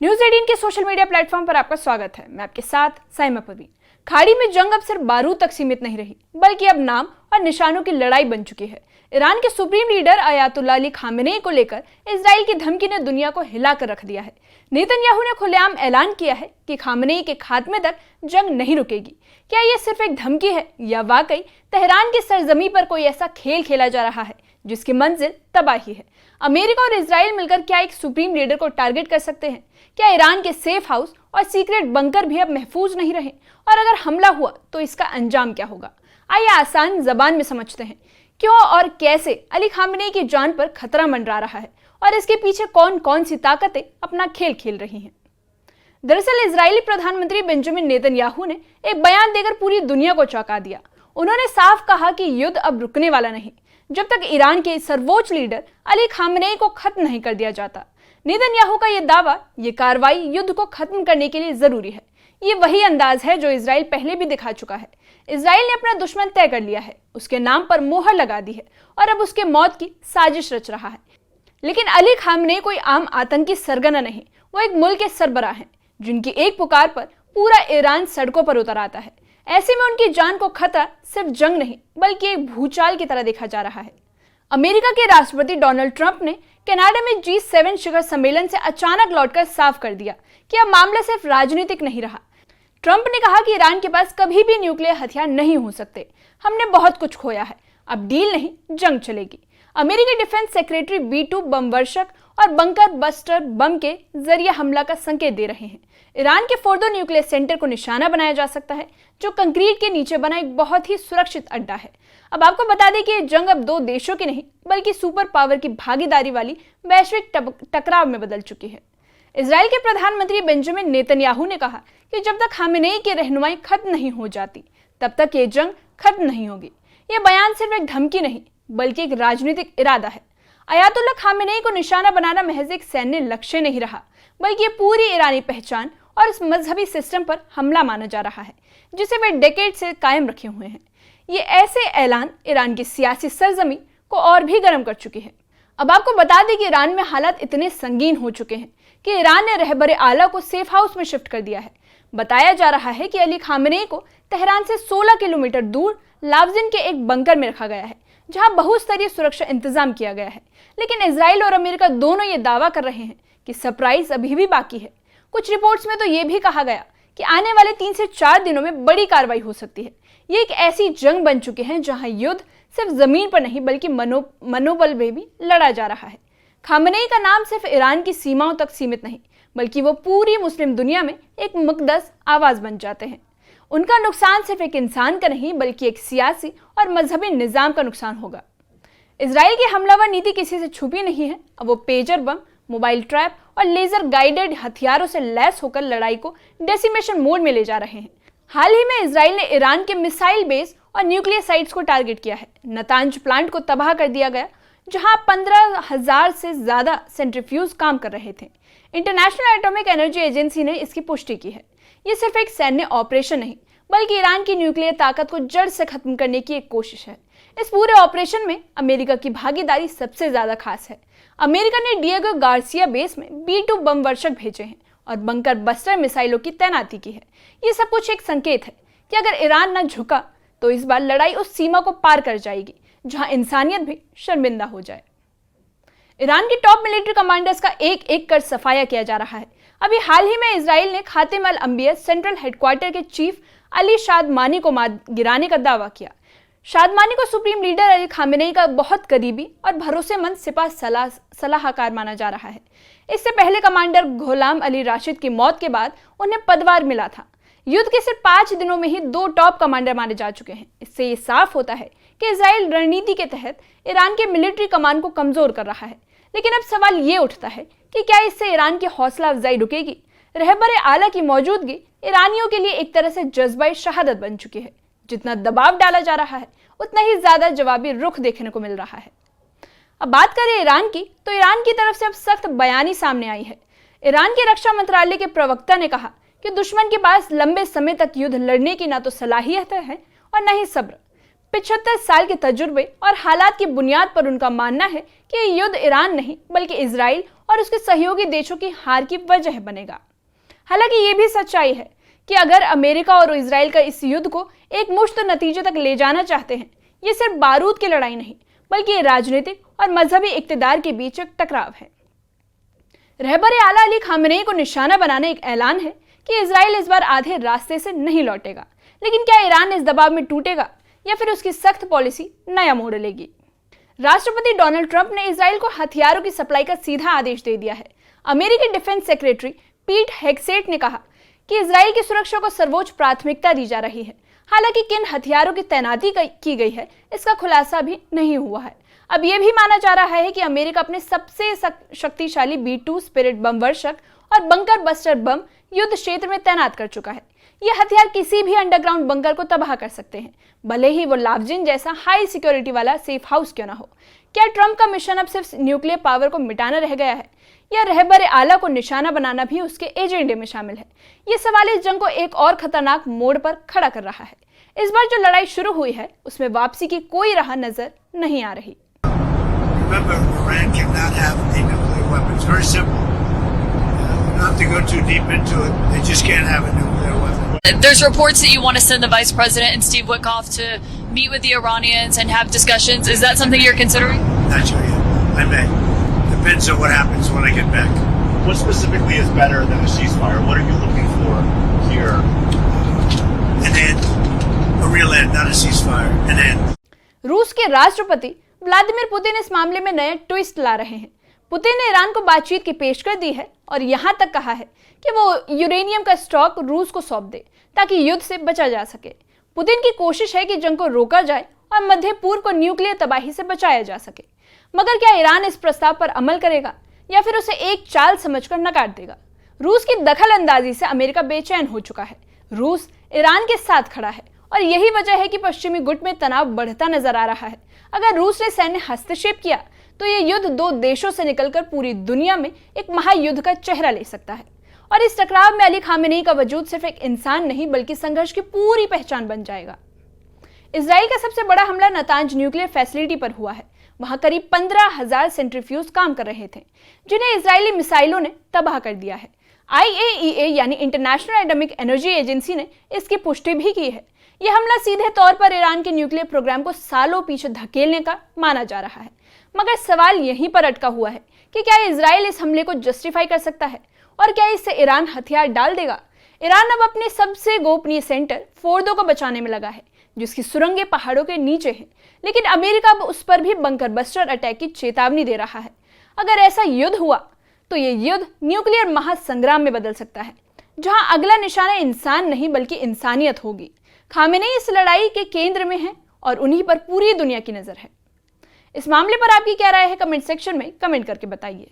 News 18 के social media platform पर आपका स्वागत है। मैं आपके साथ साइमा परवीन। खाड़ी में जंग अब सिर्फ बारूद तक सीमित नहीं रही, बल्कि अब नाम और निशानों की लड़ाई बन चुकी है। ईरान के supreme leader Ayatollah Ali Khamenei को लेकर इजराइल की धमकी ने दुनिया को हिलाकर रख दिया है। नेतन्याहू ने खुलेआम ऐलान किया है कि खामेनेई के खात्मे तक जंग नहीं रुकेगी। क्या ये सिर्फ एक धमकी है या वाकई तेहरान की सरजमी पर कोई ऐसा खेल खेला जा रहा है जिसकी मंजिल तबाही है? अमेरिका और इजराइल मिलकर क्या एक सुप्रीम लीडर को टारगेट कर सकते हैं? क्या ईरान के सेफ हाउस और सीक्रेट बंकर भी अब महफूज नहीं रहे? और अगर हमला हुआ तो इसका अंजाम क्या होगा? आइए आसान जबान में समझते हैं क्यों और कैसे अली खामेनेई की जान पर खतरा मंडरा रहा है और इसके पीछे कौन कौन सी ताकतें अपना खेल खेल रही हैं। दरअसल इजरायली प्रधानमंत्री बेंजामिन नेतन्याहू ने एक बयान देकर पूरी दुनिया को चौंका दिया। उन्होंने साफ कहा कि युद्ध अब रुकने वाला नहीं जब तक ईरान के सर्वोच्च लीडर अली खामेनेई को खत्म नहीं कर दिया जाता। नेतन्याहू का यह दावा, ये कार्रवाई युद्ध को खत्म करने के लिए जरूरी है। ये वही अंदाज है जो इजराइल पहले भी दिखा चुका है। इजराइल ने अपना दुश्मन तय कर लिया है, उसके नाम पर मोहर लगा दी है और अब उसके मौत की साजिश रच रहा है। लेकिन अली खामेनेई कोई आम आतंकी सरगना नहीं, वो एक मुल्क के सरबराह हैं जिनकी एक पुकार पर पूरा ईरान सड़कों पर उतर आता है। ऐसे में उनकी जान को खतरा सिर्फ जंग नहीं बल्कि एक भूचाल की तरह देखा जा रहा है। अमेरिका के राष्ट्रपति डोनाल्ड ट्रंप ने कनाडा में G7 शिखर सम्मेलन से अचानक लौटकर साफ कर दिया कि अब मामला सिर्फ राजनीतिक नहीं रहा। ट्रंप ने कहा कि ईरान के पास कभी भी न्यूक्लियर हथियार नहीं हो सकते। हमने बहुत कुछ खोया है, अब डील नहीं जंग चलेगी। अमेरिकी डिफेंस सेक्रेटरी B2 बम वर्षक और बंकर बस्टर बम के जरिए हमला का संकेत दे रहे हैं। ईरान के फोर्दो न्यूक्लियर सेंटर को निशाना बनाया जा सकता है, जो कंक्रीट के नीचे बना एक बहुत ही सुरक्षित अड्डा है। अब आपको बता दें कि ये जंग अब दो देशों की नहीं बल्कि सुपर पावर की भागीदारी वाली वैश्विक टकराव में बदल चुकी है। इजराइल के प्रधानमंत्री बेंजामिन नेतन्याहू ने कहा कि जब तक खामेनेई की रहनुमाई खत्म नहीं हो जाती तब तक ये जंग खत्म नहीं होगी। ये बयान सिर्फ एक धमकी नहीं बल्कि एक राजनीतिक इरादा है। अयातुल्लाह खामेनेई को निशाना बनाना महज एक सैन्य लक्ष्य नहीं रहा, बल्कि ये पूरी ईरानी पहचान और इस मजहबी सिस्टम पर हमला माना जा रहा है जिसे वे डेकेड से कायम रखे हुए हैं। ये ऐसे ऐलान ईरान की सियासी सरजमी को और भी गर्म कर चुकी है। अब आपको बता दें कि ईरान में हालात इतने संगीन हो चुके हैं कि ईरान ने रहबरे आला को सेफ हाउस में शिफ्ट कर दिया है। बताया जा रहा है कि अली खामेनेई को तेहरान से 16 किलोमीटर दूर लावजिन के एक बंकर में रखा गया है, जहां बहुस्तरीय सुरक्षा इंतजाम किया गया है। लेकिन इजराइल और अमेरिका दोनों ये दावा कर रहे हैं कि सरप्राइज अभी भी बाकी है। कुछ रिपोर्ट्स में तो ये भी कहा गया कि आने वाले 3 से 4 दिनों में बड़ी कार्रवाई हो सकती है। ये एक ऐसी जंग बन चुकी है जहां युद्ध सिर्फ जमीन पर नहीं बल्कि मनोबल में भी लड़ा जा रहा है। खामेनेई का नाम सिर्फ ईरान की सीमाओं तक सीमित नहीं बल्कि वो पूरी मुस्लिम दुनिया में एक मुकद्दस आवाज बन जाते हैं। उनका नुकसान सिर्फ एक इंसान का नहीं बल्कि एक सियासी और मजहबी निजाम का नुकसान होगा। इजराइल की हमलावर नीति किसी से छुपी नहीं है। अब वो पेजर बम, मोबाइल ट्रैप और लेजर गाइडेड हथियारों से लैस होकर लड़ाई को डेसिमेशन मोड में ले जा रहे हैं। हाल ही में इजराइल ने ईरान के मिसाइल बेस और न्यूक्लियर साइट्स को टारगेट किया है। नतांज प्लांट को तबाह कर दिया गया, जहां 15,000 से ज्यादा सेंट्रीफ्यूज काम कर रहे थे। इंटरनेशनल एटॉमिक एनर्जी एजेंसी ने इसकी पुष्टि की है। ये सिर्फ एक सैन्य ऑपरेशन नहीं बल्कि ईरान की न्यूक्लियर ताकत को जड़ से खत्म करने की एक कोशिश है। इस पूरे ऑपरेशन में अमेरिका की भागीदारी सबसे ज्यादा खास है। अमेरिका ने डिएगो गार्सिया बेस में B2 बम वर्षक भेजे हैं और बंकर बस्टर मिसाइलों की तैनाती की है। ये सब कुछ एक संकेत है कि अगर ईरान न झुका तो इस बार लड़ाई उस सीमा को पार कर जाएगी जहां इंसानियत भी शर्मिंदा हो जाए। ईरान के टॉप मिलिट्री कमांडर्स का एक एक कर सफाया किया जा रहा है। अभी हाल ही में इजराइल ने खातिम अल अंबिया सेंट्रल हेडक्वार्टर के चीफ अली शादमानी को मार गिराने का दावा किया। शादमानी को सुप्रीम लीडर अली खामेनेई का बहुत करीबी और भरोसेमंद सिपा सलाहकार माना जा रहा है। इससे पहले कमांडर गुलाम अली राशिद की मौत के बाद उन्हें पदभार मिला था। युद्ध के सिर्फ 5 दिनों में ही 2 टॉप कमांडर मारे जा चुके हैं। इससे ये साफ होता है कि इजराइल रणनीति के तहत ईरान के मिलिट्री कमान को कमजोर कर रहा है। लेकिन अब सवाल ये उठता है कि क्या इससे ईरान की हौसला अफजाई रुकेगी? रहबरे आला की मौजूदगी ईरानियों के लिए एक तरह से जज्बाई शहादत बन चुकी है। जितना दबाव डाला जा रहा है उतना ही ज्यादा जवाबी रुख देखने को मिल रहा है। अब बात करें ईरान की, तो ईरान की तरफ से अब सख्त बयानी सामने आई है। ईरान के रक्षा मंत्रालय के प्रवक्ता ने कहा कि दुश्मन के पास लंबे समय तक युद्ध लड़ने की ना तो सलाहियत है और न ही सब्र। 75 साल के तजुर्बे और हालात की बुनियाद पर उनका मानना है कि युद्ध ईरान नहीं बल्कि इजराइल और और उसके सहयोगी देशों की हार की वजह बनेगा। हालांकि ये भी सच्चाई है कि अगर अमेरिका और इजराइल का इस युद्ध को एक मुश्त नतीजे तक ले जाना चाहते हैं, ये सिर्फ बारूद की लड़ाई नहीं बल्कि ये राजनीतिक और मजहबी इक्तदार के बीच एक टकराव है। रहबर आला अली खामेनेई को निशाना बनाने एक ऐलान है कि इजराइल इस बार आधे रास्ते से नहीं लौटेगा, लेकिन क्या ईरान इस दबाव में टूटेगा या फिर उसकी सख्त पॉलिसी नया मोड़ लेगी? राष्ट्रपति डोनाल्ड ट्रंप ने इजराइल को हथियारों की सप्लाई का सीधा आदेश दे दिया है। अमेरिकी डिफेंस सेक्रेटरी पीट हेग्सेट ने कहा कि इजराइल की सुरक्षा को सर्वोच्च प्राथमिकता दी जा रही है। हालांकि किन हथियारों की तैनाती की गई है, इसका खुलासा भी नहीं हुआ है। अब यह भी माना जा रहा है कि अमेरिका अपने सबसे शक्तिशाली B-2 स्पिरिट बम वर्षक और बंकर बस्टर बम युद्ध क्षेत्र में तैनात कर चुका है। यह हथियार किसी भी अंडरग्राउंड बंकर को तबाह कर सकते हैं, भले ही वो लावजिन जैसा हाई सिक्योरिटी वाला सेफ हाउस क्यों ना हो। क्या ट्रंप का मिशन अब सिर्फ न्यूक्लियर पावर को मिटाना रह गया है या रहबर आला को निशाना बनाना भी उसके एजेंडे में शामिल है? ये सवाल इस जंग को एक और खतरनाक मोड़ पर खड़ा कर रहा है। इस बार जो लड़ाई शुरू हुई है उसमें वापसी की कोई राह नजर नहीं आ रही। Remember, Iran cannot have any nuclear weapons. Very simple. Not to go too deep into it. They just can't have a nuclear weapon. There's reports that you want to send the Vice President and Steve Witkoff to meet with the Iranians and have discussions. Is that something you're considering? Not sure yet. I may. Depends on what happens when I get back. What specifically is better than a ceasefire? What are you looking for here? An end. A real end, not a ceasefire. An end. रूस के राष्ट्रपति Vladimir Putin इस मामले में नए twist ला रहे हैं। Putin ने ईरान को बातचीत की पेशकश दी है और यहां तक कहा है कि वो यूरेनियम का स्टॉक रूस को सौंप दे ताकि युद्ध से बचा जा सके। पुतिन की कोशिश है कि जंग को रोका जाए और मध्य पूर्व को न्यूक्लियर तबाही से बचाया जा सके। मगर क्या ईरान इस प्रस्ताव पर अमल करेगा या फिर उसे एक चाल समझकर नकार देगा? रूस की दखल अंदाजी से अमेरिका बेचैन हो चुका है। रूस ईरान के साथ खड़ा है और यही वजह है कि पश्चिमी गुट में तनाव बढ़ता नजर आ रहा है। अगर रूस ने सैन्य हस्तक्षेप किया तो यह युद्ध दो देशों से निकलकर पूरी दुनिया में एक महायुद्ध का चेहरा ले सकता है। और इस टकराव में अली खामेनेई का वजूद सिर्फ एक इंसान नहीं बल्कि संघर्ष की पूरी पहचान बन जाएगा। इजराइल का सबसे बड़ा हमला नतांज न्यूक्लियर फैसिलिटी पर हुआ है। वहां करीब 15,000 सेंट्रीफ्यूज काम कर रहे थे, जिन्हें इजरायली मिसाइलों ने तबाह कर दिया है। IAEA यानी इंटरनेशनल एटॉमिक एनर्जी एजेंसी ने इसकी पुष्टि भी की है। यह हमला सीधे तौर पर ईरान के न्यूक्लियर प्रोग्राम को सालों पीछे धकेलने का माना जा रहा है। मगर सवाल यहीं पर अटका हुआ है कि क्या इजराइल इस हमले को जस्टिफाई कर सकता है और क्या इससे ईरान हथियार डाल देगा? ईरान अब अपने सबसे गोपनीय सेंटर फोर्दो को बचाने में लगा है, जिसकी सुरंगें पहाड़ों के नीचे हैं, लेकिन अमेरिका अब उस पर भी बंकर बस्टर अटैक की चेतावनी दे रहा है। अगर ऐसा युद्ध हुआ तो यह युद्ध न्यूक्लियर महासंग्राम में बदल सकता है, जहां अगला निशाना इंसान नहीं बल्कि इंसानियत होगी। खामेनेई इस लड़ाई के केंद्र में है और उन्हीं पर पूरी दुनिया की नजर है। इस मामले पर आपकी क्या राय है? कमेंट सेक्शन में कमेंट करके बताइए।